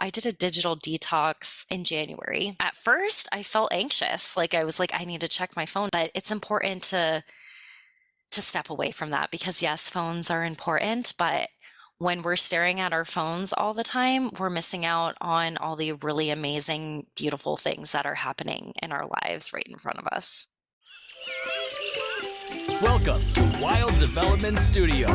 I did a digital detox in January. At first, I felt anxious. Like I was like, I need to check my phone, but it's important to step away from that because yes, phones are important, but when we're staring at our phones all the time, we're missing out on all the really amazing, beautiful things that are happening in our lives right in front of us. Welcome to Wild Development Studio.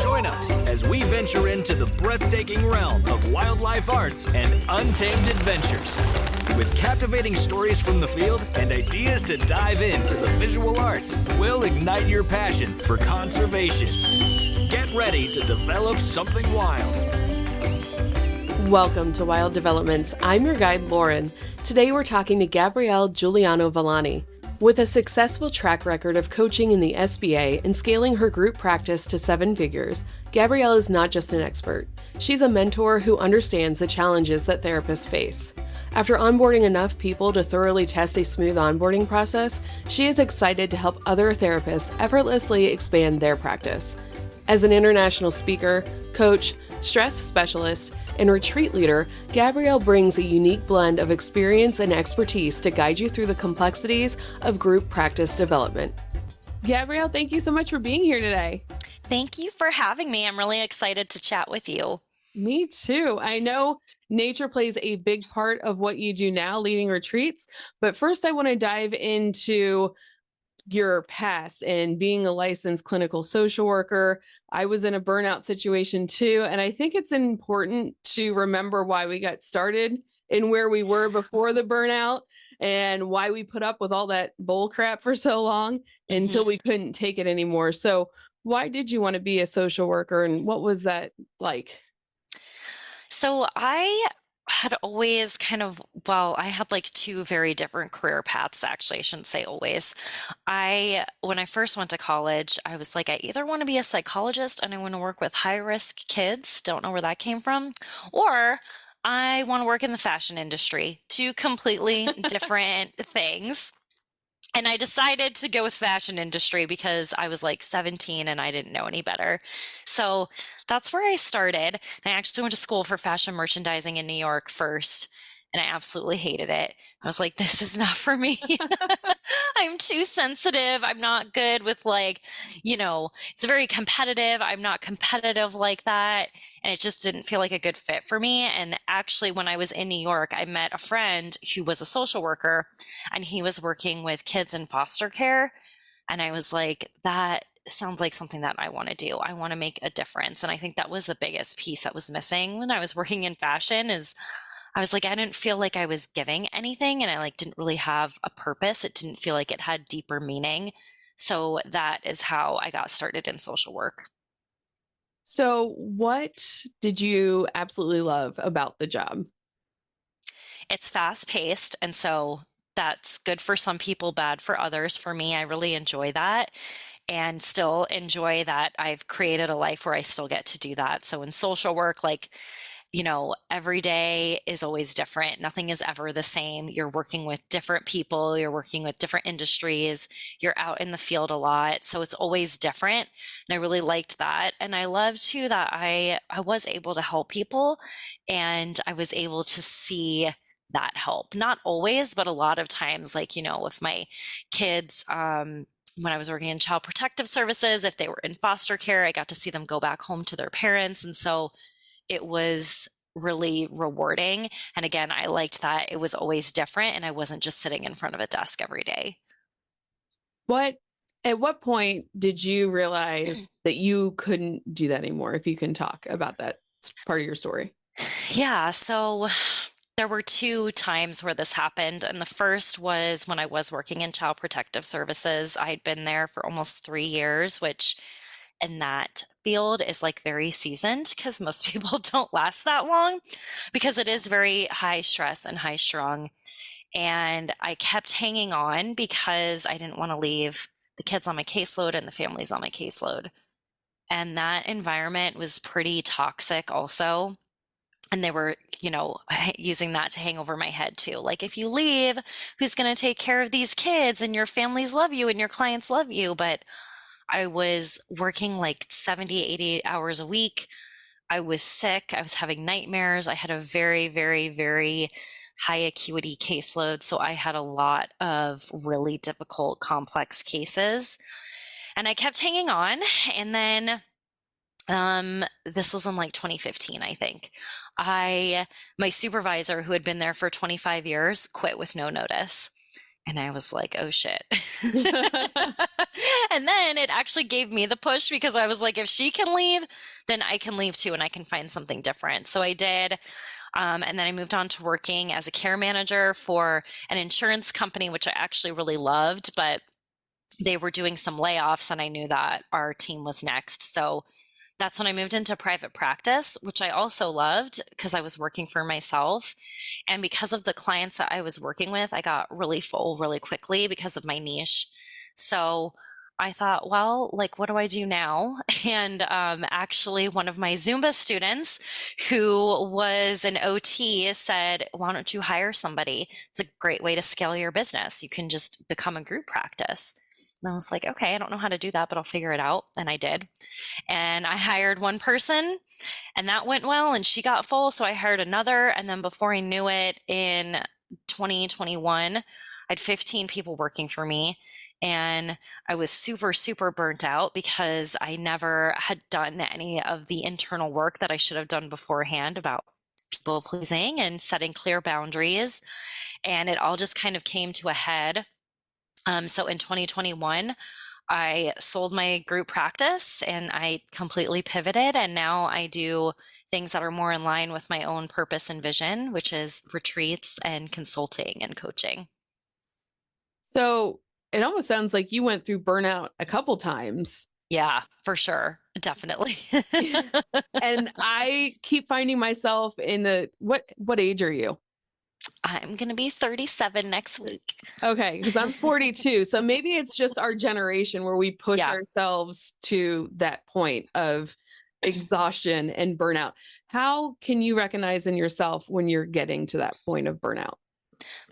Join us as we venture into the breathtaking realm of wildlife arts and untamed adventures. With captivating stories from the field and ideas to dive into the visual arts, we'll ignite your passion for conservation. Get ready to develop something wild. Welcome to Wild Developments. I'm your guide, Lauren. Today we're talking to Gabrielle Juliano-Villani. With a successful track record of coaching in the SBA and scaling her group practice to 7 figures, Gabrielle is not just an expert. She's a mentor who understands the challenges that therapists face. After onboarding enough people to thoroughly test a smooth onboarding process, she is excited to help other therapists effortlessly expand their practice. As an international speaker, coach, stress specialist, and retreat leader, Gabrielle brings a unique blend of experience and expertise to guide you through the complexities of group practice development. Gabrielle, thank you so much for being here today. Thank you for having me. I'm really excited to chat with you. Me too. I know nature plays a big part of what you do now, leading retreats, but first I want to dive into your past and being a licensed clinical social worker. I was in a burnout situation too. And I think it's important to remember why we got started and where we were before the burnout and why we put up with all that bull crap for so long until we couldn't take it anymore. So why did you want to be a social worker and what was that like? So I had always I had like 2 very different career paths, actually. I shouldn't say always. When I first went to college, I was like, I either want to be a psychologist and I want to work with high risk kids, don't know where that came from, or I want to work in the fashion industry. 2 completely different things. And I decided to go with fashion industry because I was like 17 and I didn't know any better. So that's where I started. I actually went to school for fashion merchandising in New York first, and I absolutely hated it. I was like, this is not for me. I'm too sensitive. I'm not good with it's very competitive. I'm not competitive like that. And it just didn't feel like a good fit for me. And actually, when I was in New York, I met a friend who was a social worker and he was working with kids in foster care. And I was like, that sounds like something that I want to do. I want to make a difference. And I think that was the biggest piece that was missing when I was working in fashion is I was like, I didn't feel like I was giving anything and I didn't really have a purpose. It didn't feel like it had deeper meaning. So that is how I got started in social work. So what did you absolutely love about the job? It's fast paced. And so that's good for some people, bad for others. For me, I really enjoy that and still enjoy that I've created a life where I still get to do that. So in social work, every day is always different. Nothing is ever the same. You're working with different people. You're working with different industries. You're out in the field a lot. So it's always different. And I really liked that. And I love too that I was able to help people and I was able to see that help. Not always, but a lot of times, with my kids, when I was working in child protective services, if they were in foster care, I got to see them go back home to their parents. And so it was really rewarding. And again, I liked that it was always different and I wasn't just sitting in front of a desk every day. At what point did you realize that you couldn't do that anymore? If you can talk about that part of your story. Yeah. So there were 2 times where this happened. And the first was when I was working in child protective services. I'd been there for almost 3 years, which in that field is very seasoned because most people don't last that long because it is very high stress and high strung. And I kept hanging on because I didn't want to leave the kids on my caseload and the families on my caseload. And that environment was pretty toxic also. And they were, using that to hang over my head too. Like, if you leave, who's going to take care of these kids? And your families love you and your clients love you. But I was working 70, 80 hours a week. I was sick. I was having nightmares. I had a very, very, very high acuity caseload. So I had a lot of really difficult, complex cases. And I kept hanging on. And then this was in like 2015, I think. My supervisor, who had been there for 25 years, quit with no notice. And I was like, oh shit. And then it actually gave me the push because I was like, if she can leave, then I can leave too and I can find something different. So I did. And then I moved on to working as a care manager for an insurance company, which I actually really loved, but they were doing some layoffs and I knew that our team was next. So that's when I moved into private practice, which I also loved because I was working for myself. And because of the clients that I was working with, I got really full really quickly because of my niche. So I thought, well, like, what do I do now? And actually, one of my Zumba students who was an OT said, why don't you hire somebody? It's a great way to scale your business. You can just become a group practice. And I was like, okay, I don't know how to do that, but I'll figure it out. And I did. And I hired one person and that went well and she got full. So I hired another. And then before I knew it in 2021, I had 15 people working for me. And I was super, super burnt out because I never had done any of the internal work that I should have done beforehand about people pleasing and setting clear boundaries. And it all just kind of came to a head. So in 2021, I sold my group practice and I completely pivoted. And now I do things that are more in line with my own purpose and vision, which is retreats and consulting and coaching. So it almost sounds like you went through burnout a couple times. Yeah, for sure. Definitely. And I keep finding myself in what age are you? I'm going to be 37 next week. Okay, because I'm 42. So maybe it's just our generation where we push Yeah. ourselves to that point of exhaustion and burnout. How can you recognize in yourself when you're getting to that point of burnout?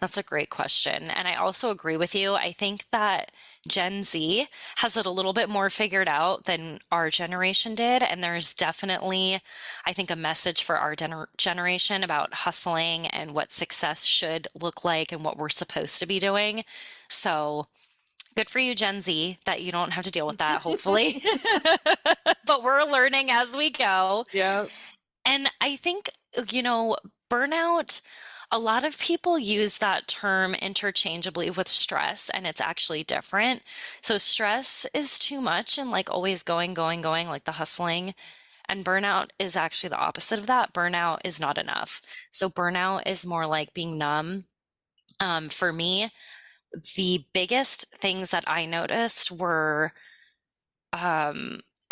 That's a great question. And I also agree with you. I think that Gen Z has it a little bit more figured out than our generation did. And there's definitely, I think, a message for our generation about hustling and what success should look like and what we're supposed to be doing. So good for you, Gen Z, that you don't have to deal with that, hopefully. But we're learning as we go. Yeah. And I think, burnout, a lot of people use that term interchangeably with stress, and it's actually different. So stress is too much and like always going, going, going, like the hustling. And burnout is actually the opposite of that. Burnout is not enough. So burnout is more like being numb. For me, the biggest things that I noticed were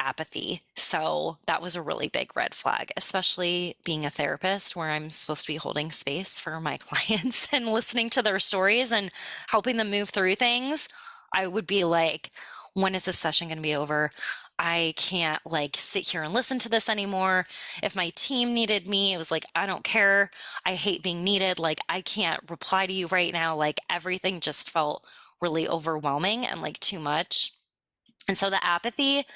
apathy. So that was a really big red flag, especially being a therapist where I'm supposed to be holding space for my clients and listening to their stories and helping them move through things. I would be like, when is this session going to be over? I can't like sit here and listen to this anymore. If my team needed me, it was like, I don't care. I hate being needed. Like, I can't reply to you right now. Like, everything just felt really overwhelming and like too much. And so the apathy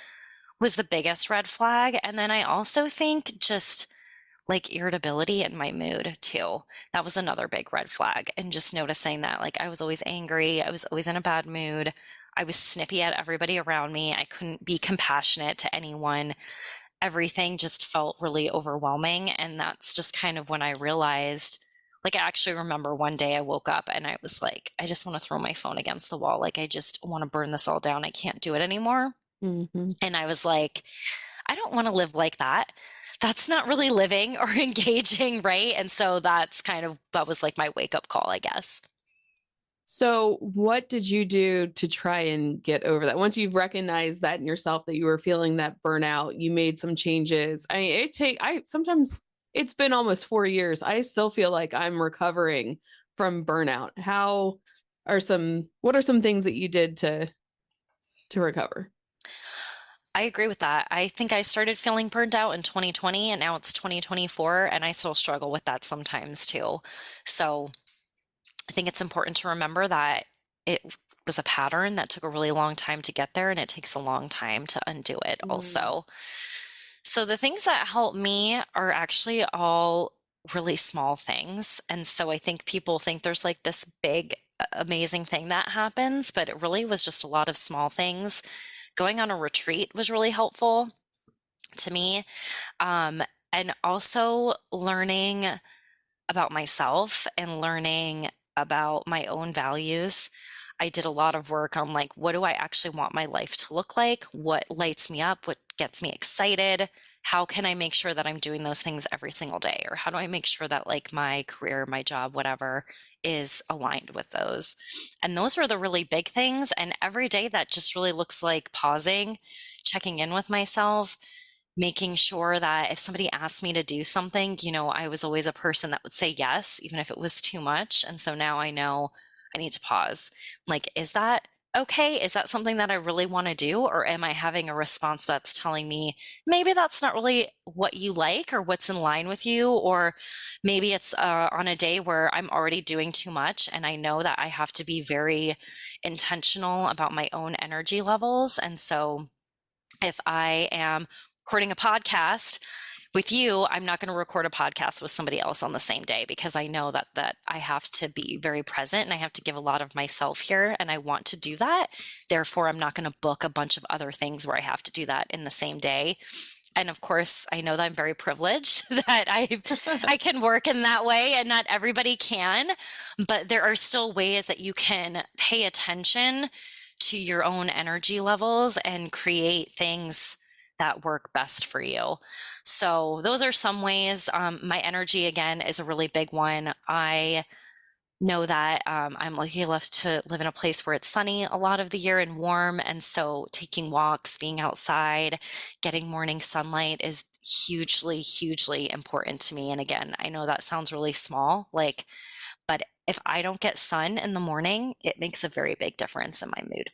was the biggest red flag. And then I also think just like irritability in my mood too. That was another big red flag. And just noticing that like I was always angry, I was always in a bad mood. I was snippy at everybody around me. I couldn't be compassionate to anyone. Everything just felt really overwhelming. And that's just kind of when I realized, like, I actually remember one day I woke up and I was like, I just want to throw my phone against the wall. Like, I just want to burn this all down. I can't do it anymore. Mm-hmm. And I was like, I don't want to live like that. That's not really living or engaging, right? And so that was like my wake up call, I guess. So what did you do to try and get over that? Once you've recognized that in yourself that you were feeling that burnout, you made some changes. I mean, sometimes it's been almost 4 years. I still feel like I'm recovering from burnout. What are some things that you did to recover? I agree with that. I think I started feeling burned out in 2020 and now it's 2024 and I still struggle with that sometimes too. So I think it's important to remember that it was a pattern that took a really long time to get there and it takes a long time to undo it also. So the things that help me are actually all really small things. And so I think people think there's like this big, amazing thing that happens, but it really was just a lot of small things. Going on a retreat was really helpful to me. Um, and also learning about myself and learning about my own values. I did a lot of work on like, what do I actually want my life to look like? What lights me up? What gets me excited? How can I make sure that I'm doing those things every single day? Or how do I make sure that like my career, my job, whatever is aligned with those? And those are the really big things. And every day that just really looks like pausing, checking in with myself, making sure that if somebody asked me to do something, I was always a person that would say yes, even if it was too much. And so now I know I need to pause. Like, is that okay? Is that something that I really want to do? Or am I having a response that's telling me maybe that's not really what you like or what's in line with you? Or maybe it's on a day where I'm already doing too much and I know that I have to be very intentional about my own energy levels. And so if I am recording a podcast with you, I'm not going to record a podcast with somebody else on the same day because I know that I have to be very present and I have to give a lot of myself here and I want to do that. Therefore, I'm not going to book a bunch of other things where I have to do that in the same day. And of course, I know that I'm very privileged that I can work in that way and not everybody can, but there are still ways that you can pay attention to your own energy levels and create things that work best for you. So those are some ways. My energy, again, is a really big one. I know that I'm lucky enough to live in a place where it's sunny a lot of the year and warm. And so taking walks, being outside, getting morning sunlight is hugely, hugely important to me. And again, I know that sounds really small, but if I don't get sun in the morning, it makes a very big difference in my mood.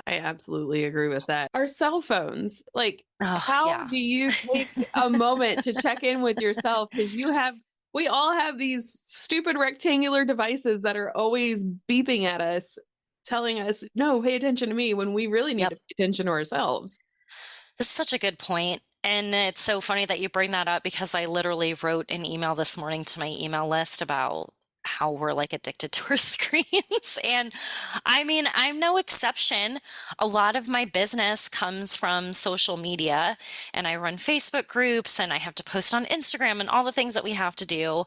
I absolutely agree with that. Our cell phones, like, Oh, how yeah. do you take a moment to check in with yourself? Because we all have these stupid rectangular devices that are always beeping at us, telling us, no, pay attention to me when we really need Yep. to pay attention to ourselves. This is such a good point. And it's so funny that you bring that up because I literally wrote an email this morning to my email list about how we're like addicted to our screens. And I mean, I'm no exception. A lot of my business comes from social media, and I run Facebook groups and I have to post on Instagram and all the things that we have to do.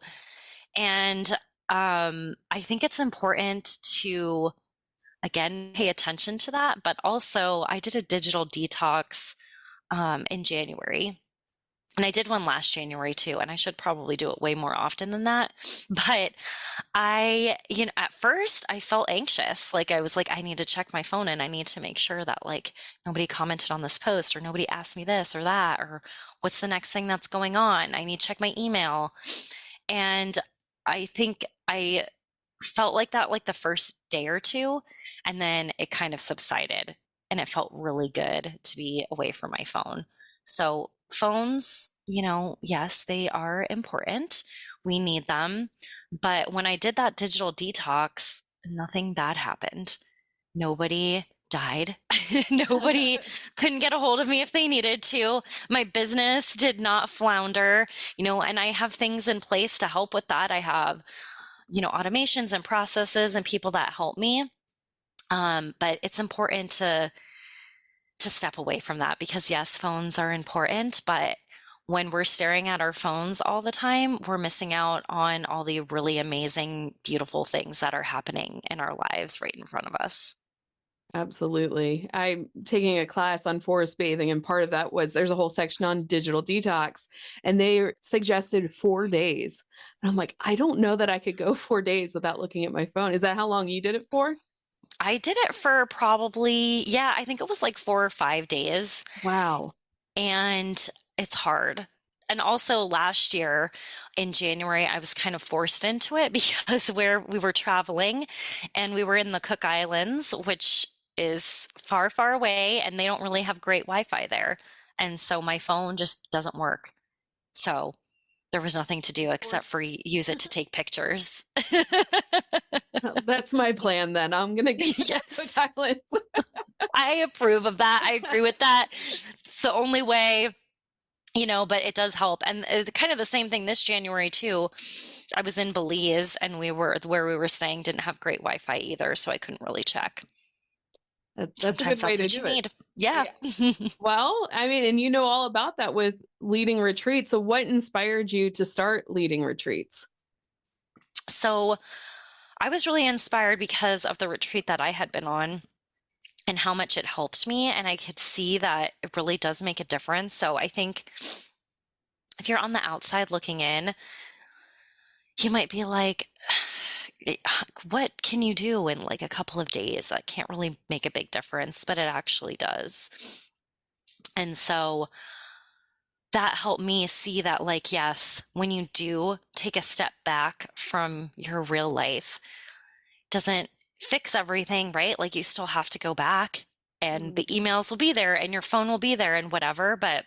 And I think it's important to, again, pay attention to that. But also, I did a digital detox in January. And I did one last January too, and I should probably do it way more often than that. But at first I felt anxious. Like I was like, I need to check my phone and I need to make sure that like nobody commented on this post or nobody asked me this or that, or what's the next thing that's going on? I need to check my email. And I think I felt like that like the first day or two, and then it kind of subsided and it felt really good to be away from my phone. So phones, yes, they are important. We need them. But when I did that digital detox, nothing bad happened. Nobody died. Nobody couldn't get a hold of me if they needed to. My business did not flounder, and I have things in place to help with that. I have, automations and processes and people that help me. But it's important to step away from that because yes, phones are important, but when we're staring at our phones all the time, we're missing out on all the really amazing, beautiful things that are happening in our lives right in front of us. Absolutely. I'm taking a class on forest bathing, and part of that was there's a whole section on digital detox, and they suggested 4 days. And I'm like, I don't know that I could go 4 days without looking at my phone. Is that how long you did it for? I did it for probably, yeah, I think it was like 4 or 5 days. Wow. And it's hard. And also last year in January, I was kind of forced into it because where we were traveling and we were in the Cook Islands, which is far, far away, and they don't really have great Wi-Fi there. And so my phone just doesn't work. So there was nothing to do except for use it to take pictures. That's my plan then. I'm going to get Yes. Cook Islands. I approve of that. I agree with that. It's the only way. but it does help. And kind of the same thing this January too. I was in Belize and where we were staying didn't have great Wi-Fi either, so I couldn't really check. That's a good Sometimes way that's to what you do it. need. Yeah. Yeah. Well, I mean, and you know all about that with leading retreats. So what inspired you to start leading retreats? So I was really inspired because of the retreat that I had been on and how much it helped me. And I could see that it really does make a difference. So I think if you're on the outside looking in, you might be like, what can you do in like a couple of days? That can't really make a big difference, but it actually does. And so that helped me see that, like, yes, when you do take a step back from your real life, doesn't fix everything, right? Like, you still have to go back and the Mm. emails will be there and your phone will be there and whatever. But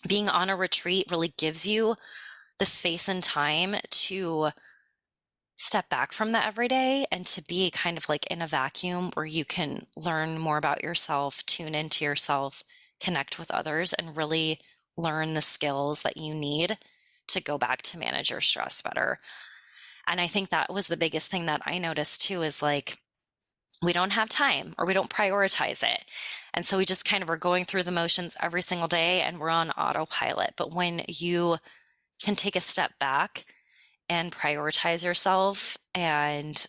being on a retreat really gives you the space and time to step back from the everyday and to be kind of like in a vacuum where you can learn more about yourself, tune into yourself, connect with others, and really learn the skills that you need to go back to manage your stress better. And I think that was the biggest thing that I noticed too is like, we don't have time or we don't prioritize it. And so we just kind of are going through the motions every single day and we're on autopilot. But when you can take a step back and prioritize yourself and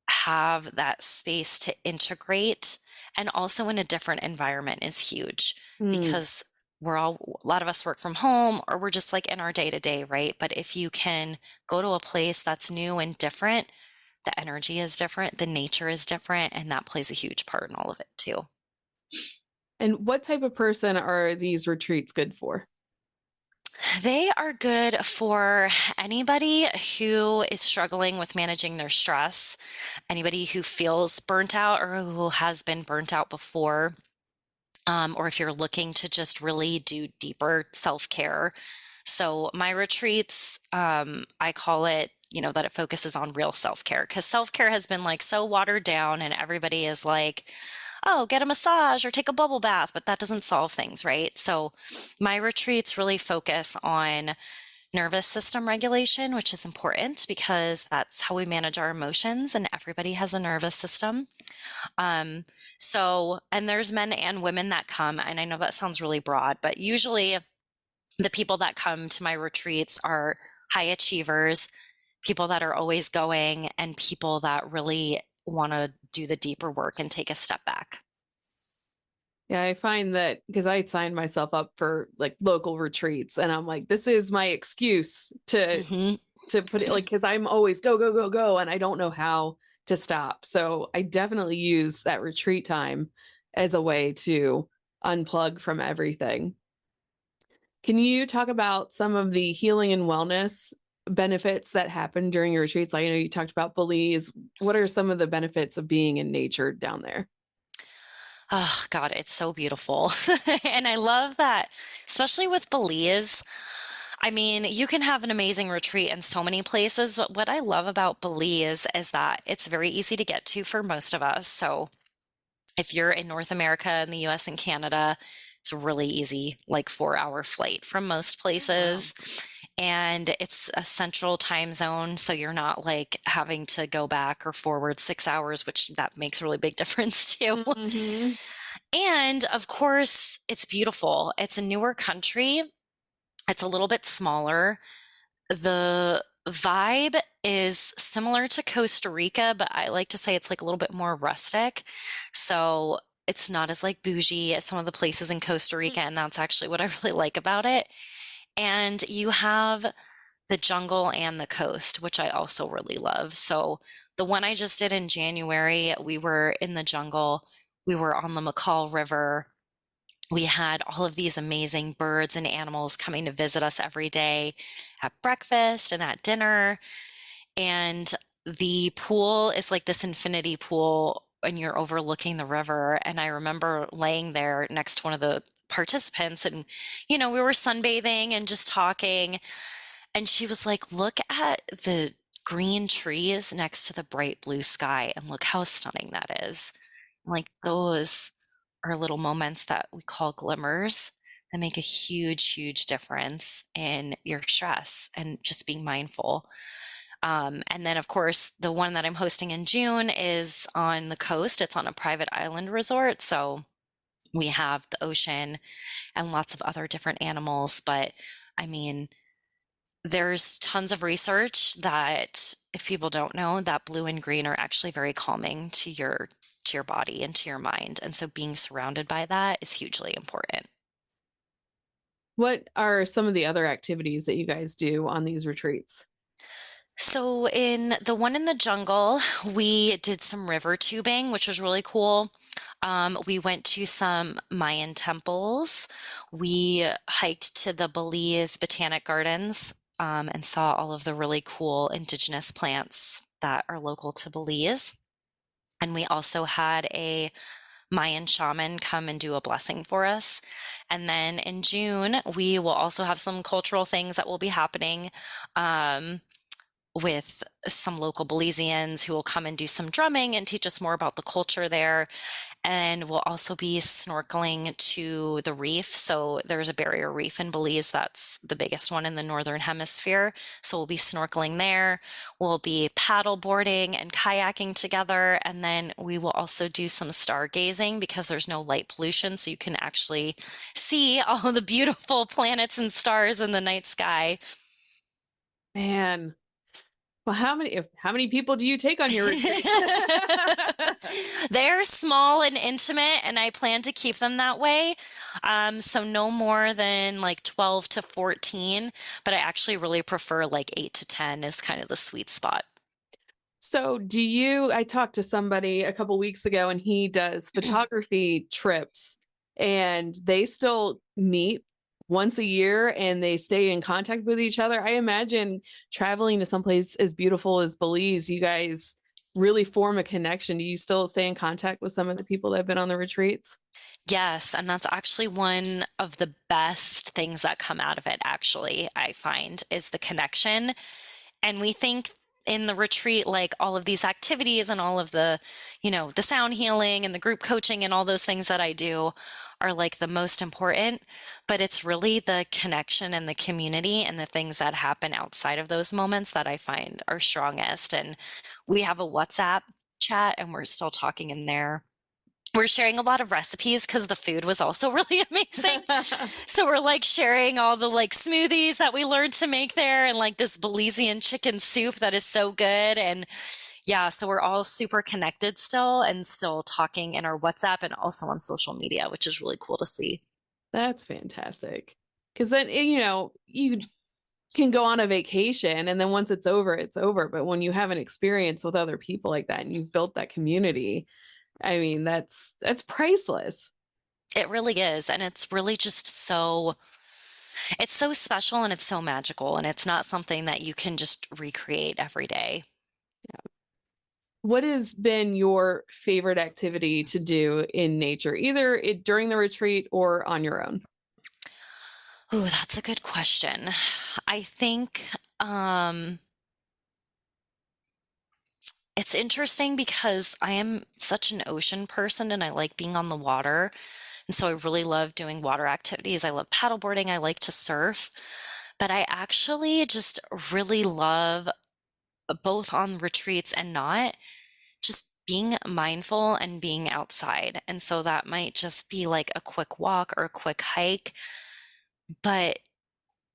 have that space to integrate and also in a different environment is huge Mm. because a lot of us work from home or we're just like in our day to day, right? But if you can go to a place that's new and different, the energy is different, the nature is different, and that plays a huge part in all of it too. And what type of person are these retreats good for? They are good for anybody who is struggling with managing their stress, anybody who feels burnt out or who has been burnt out before, or if you're looking to just really do deeper self-care. So my retreats, I call it, that it focuses on real self-care because self-care has been like so watered down and everybody is like, oh, get a massage or take a bubble bath, but that doesn't solve things, right? So my retreats really focus on nervous system regulation, which is important because that's how we manage our emotions, and everybody has a nervous system. Um, and there's men and women that come, and I know that sounds really broad, but usually the people that come to my retreats are high achievers, people that are always going, and people that really want to do the deeper work and take a step back. Yeah, I find that because I signed myself up for like local retreats and I'm like, this is my excuse Hmm. to put it like because I'm always go, go, go, go, and I don't know how to stop. So I definitely use that retreat time as a way to unplug from everything. Can you talk about some of the healing and wellness benefits that happen during your retreats? I know you talked about Belize. What are some of the benefits of being in nature down there? Oh, God, it's so beautiful. And I love that, especially with Belize. I mean, you can have an amazing retreat in so many places, but what I love about Belize is that it's very easy to get to for most of us. So if you're in North America and the US and Canada, it's a really easy, like 4 hour flight from most Oh, wow. places. And it's a central time zone, so you're not like having to go back or forward 6 hours, which that makes a really big difference too. Hmm. And of course, it's beautiful. It's a newer country. It's a little bit smaller. The vibe is similar to Costa Rica, but I like to say it's like a little bit more rustic. So it's not as like bougie as some of the places in Costa Rica, and that's actually what I really like about it. And you have the jungle and the coast, which I also really love. So the one I just did in January, we were in the jungle. We were on the McCall River. We had all of these amazing birds and animals coming to visit us every day at breakfast and at dinner. And the pool is like this infinity pool and you're overlooking the river. And I remember laying there next to one of the participants and, we were sunbathing and just talking. And she was like, look at the green trees next to the bright blue sky and look how stunning that is. Like those are little moments that we call glimmers that make a huge, huge difference in your stress and just being mindful. And then, of course, the one that I'm hosting in June is on the coast. It's on a private island resort. So we have the ocean and lots of other different animals. But I mean, there's tons of research that if people don't know that blue and green are actually very calming to your body and to your mind. And so being surrounded by that is hugely important. What are some of the other activities that you guys do on these retreats? So in the one in the jungle, we did some river tubing, which was really cool. We went to some Mayan temples. We hiked to the Belize Botanic Gardens, and saw all of the really cool indigenous plants that are local to Belize. And we also had a Mayan shaman come and do a blessing for us. And then in June, we will also have some cultural things that will be happening. With some local Belizeans who will come and do some drumming and teach us more about the culture there. And we'll also be snorkeling to the reef. So there's a barrier reef in Belize that's the biggest one in the northern hemisphere. So we'll be snorkeling there. We'll be paddle boarding and kayaking together. And then we will also do some stargazing because there's no light pollution. So you can actually see all the beautiful planets and stars in the night sky. Man, well, how many people do you take on your retreat? They're small and intimate, and I plan to keep them that way. So no more than like 12 to 14, but I actually really prefer like 8 to 10 is kind of the sweet spot. So I talked to somebody a couple weeks ago and he does photography trips and they still meet once a year and they stay in contact with each other. I imagine traveling to someplace as beautiful as Belize, you guys really form a connection. Do you still stay in contact with some of the people that have been on the retreats? Yes, and that's actually one of the best things that come out of it, actually, I find, is the connection. And we think in the retreat, like all of these activities and all of the, the sound healing and the group coaching and all those things that I do are like the most important, but it's really the connection and the community and the things that happen outside of those moments that I find are strongest. And we have a WhatsApp chat and we're still talking in there. We're sharing a lot of recipes because the food was also really amazing. So we're like sharing all the like smoothies that we learned to make there and like this Belizean chicken soup that is so good. And yeah, so we're all super connected still and still talking in our WhatsApp and also on social media, which is really cool to see. That's fantastic. Because then, you can go on a vacation and then once it's over, it's over. But when you have an experience with other people like that and you've built that community, I mean, that's priceless. It really is. And it's really just it's so special and it's so magical. And it's not something that you can just recreate every day. What has been your favorite activity to do in nature, either during the retreat or on your own? Oh, that's a good question. I think it's interesting because I am such an ocean person and I like being on the water. And so I really love doing water activities. I love paddleboarding. I like to surf. But I actually just really love both on retreats and not just being mindful and being outside. And so that might just be like a quick walk or a quick hike. But,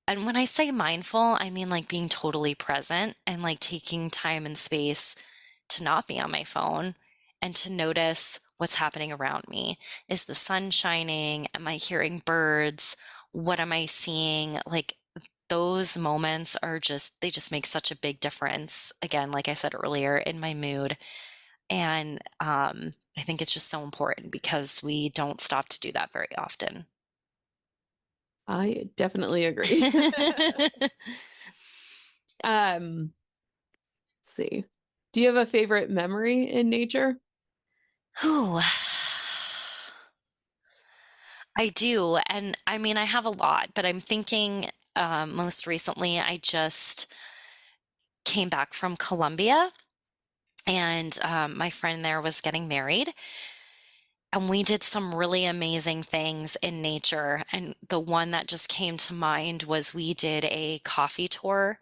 and when I say mindful, I mean like being totally present and like taking time and space to not be on my phone and to notice what's happening around me. Is the sun shining? Am I hearing birds? What am I seeing? Like those moments they just make such a big difference. Again, like I said earlier, in my mood. And I think it's just so important because we don't stop to do that very often. I definitely agree. Let's see. Do you have a favorite memory in nature? Ooh, I do. And I mean, I have a lot, but I'm thinking most recently, I just came back from Colombia and my friend there was getting married. And we did some really amazing things in nature. And the one that just came to mind was we did a coffee tour.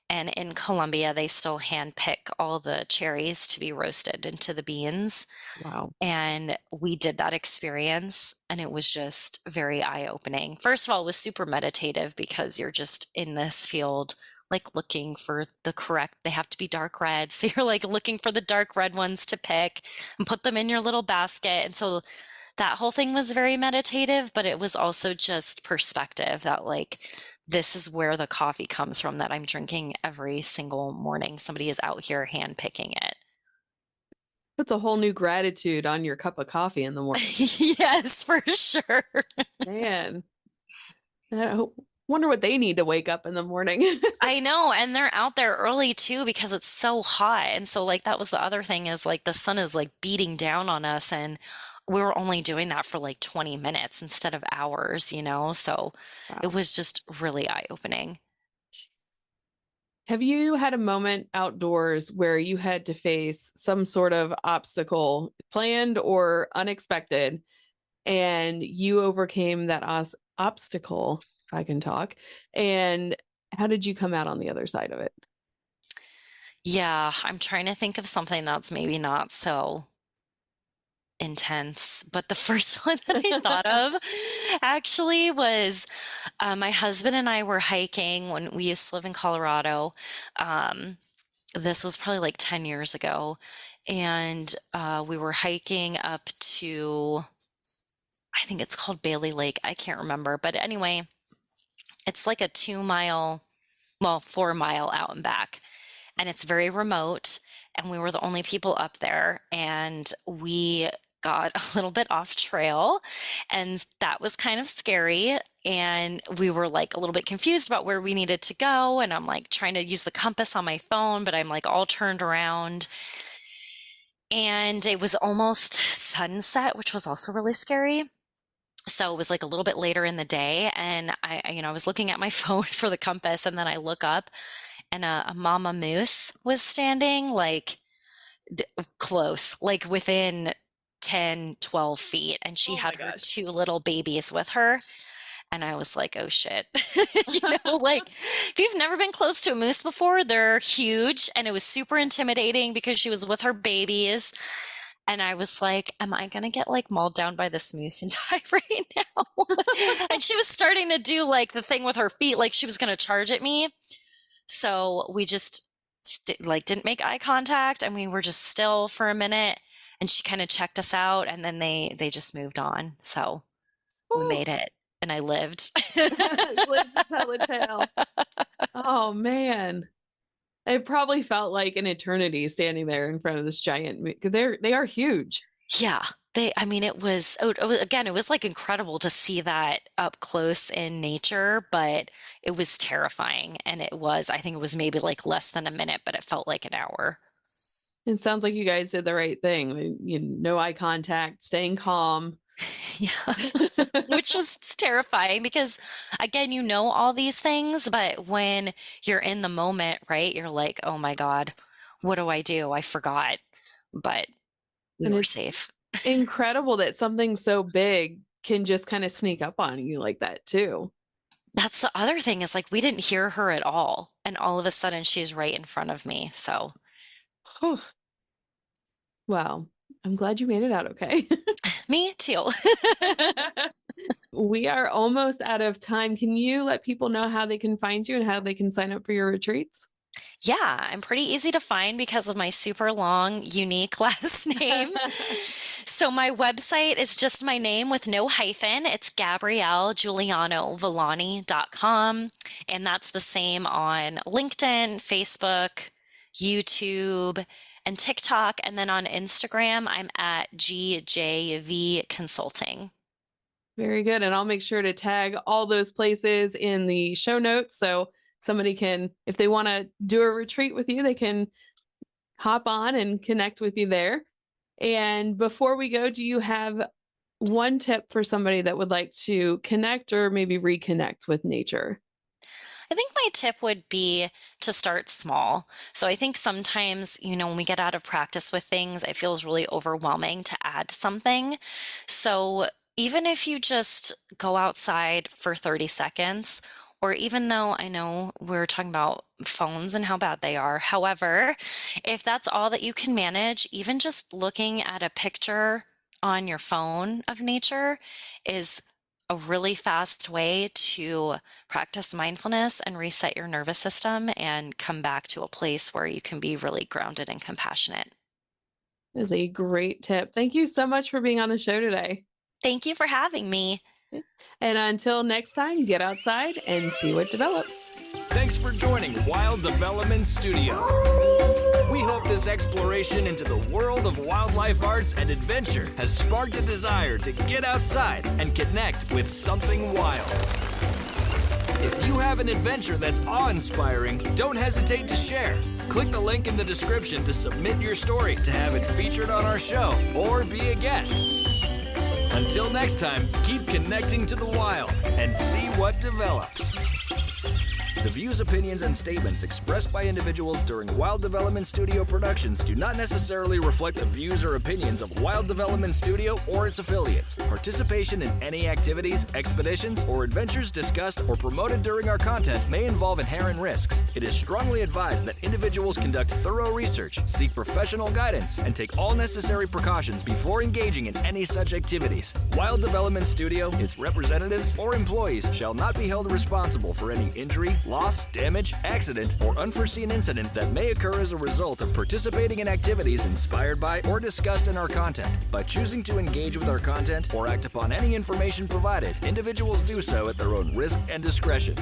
And in Colombia, they still hand pick all the cherries to be roasted into the beans. Wow. And we did that experience, and it was just very eye-opening. First of all, it was super meditative because you're just in this field, like looking for the correct, they have to be dark red. So you're like looking for the dark red ones to pick and put them in your little basket. And so that whole thing was very meditative, but it was also just perspective that like, this is where the coffee comes from that I'm drinking every single morning. Somebody is out here hand picking it. Puts a whole new gratitude on your cup of coffee in the morning. Yes, for sure. Man, I wonder what they need to wake up in the morning. I know, and they're out there early too because it's so hot. And so like that was the other thing is like the sun is like beating down on us and we were only doing that for like 20 minutes instead of hours, you know? So it Wow. was just really eye-opening. Have you had a moment outdoors where you had to face some sort of obstacle, planned or unexpected, and you overcame that obstacle, if I can talk, and how did you come out on the other side of it? Yeah, I'm trying to think of something that's maybe not so intense, but the first one that I thought of actually was my husband and I were hiking when we used to live in Colorado. Um, this was probably like 10 years ago. And we were hiking up to, I think it's called Bailey Lake. I can't remember. But anyway, it's like a 2 mile, well, 4 mile out and back. And it's very remote. And we were the only people up there. And we got a little bit off trail. And that was kind of scary. And we were like a little bit confused about where we needed to go. And I'm like trying to use the compass on my phone, but I'm like all turned around. And it was almost sunset, which was also really scary. So it was like a little bit later in the day. And I was looking at my phone for the compass. And then I look up and a mama moose was standing like close, like within 10, 12 feet. And she Oh my had her gosh. two little babies with her. And I was like, oh shit. Like if you've never been close to a moose before, they're huge. And it was super intimidating because she was with her babies. And I was like, am I going to get like mauled down by this moose and die right now? And she was starting to do like the thing with her feet, like she was going to charge at me. So we just like didn't make eye contact and we were just still for a minute and she kind of checked us out and then they just moved on. So we Oh, made it and I lived. live to tell the tale. Oh man. It probably felt like an eternity standing there in front of this giant because they are huge. Yeah. I mean, again, it was like incredible to see that up close in nature, but it was terrifying. And I think it was maybe like less than a minute, but it felt like an hour. It sounds like you guys did the right thing. No eye contact, staying calm. Yeah. Which was terrifying because, again, you know all these things, but when you're in the moment, right, you're like, oh my God, what do I do? I forgot. But we And were it's safe. incredible that something so big can just kind of sneak up on you like that too. That's the other thing is like we didn't hear her at all. And all of a sudden she's right in front of me. So Whew. Wow. I'm glad you made it out okay. me too. We are almost out of time. Can you let people know how they can find you and how they can sign up for your retreats? Yeah, I'm pretty easy to find because of my super long, unique last name. So my website is just my name with no hyphen. It's GabrielleJuliano-Villani.com. And that's the same on LinkedIn, Facebook, YouTube, and TikTok. And then on Instagram, I'm at GJV Consulting. Very good. And I'll make sure to tag all those places in the show notes. So somebody can, if they want to do a retreat with you, they can hop on and connect with you there. And before we go, do you have one tip for somebody that would like to connect or maybe reconnect with nature? I think my tip would be to start small. So I think sometimes, when we get out of practice with things, it feels really overwhelming to add something. So even if you just go outside for 30 seconds, or even though I know we're talking about phones and how bad they are, however, if that's all that you can manage, even just looking at a picture on your phone of nature is a really fast way to practice mindfulness and reset your nervous system and come back to a place where you can be really grounded and compassionate. That is a great tip. Thank you so much for being on the show today. Thank you for having me. And until next time, get outside and see what develops. Thanks for joining Wild Development Studio. We hope this exploration into the world of wildlife arts and adventure has sparked a desire to get outside and connect with something wild. If you have an adventure that's awe-inspiring, don't hesitate to share. Click the link in the description to submit your story to have it featured on our show or be a guest. Until next time, keep connecting to the wild and see what develops. The views, opinions, and statements expressed by individuals during Wild Development Studio productions do not necessarily reflect the views or opinions of Wild Development Studio or its affiliates. Participation in any activities, expeditions, or adventures discussed or promoted during our content may involve inherent risks. It is strongly advised that individuals conduct thorough research, seek professional guidance, and take all necessary precautions before engaging in any such activities. Wild Development Studio, its representatives, or employees shall not be held responsible for any injury, loss, damage, accident, or unforeseen incident that may occur as a result of participating in activities inspired by or discussed in our content. By choosing to engage with our content or act upon any information provided, individuals do so at their own risk and discretion.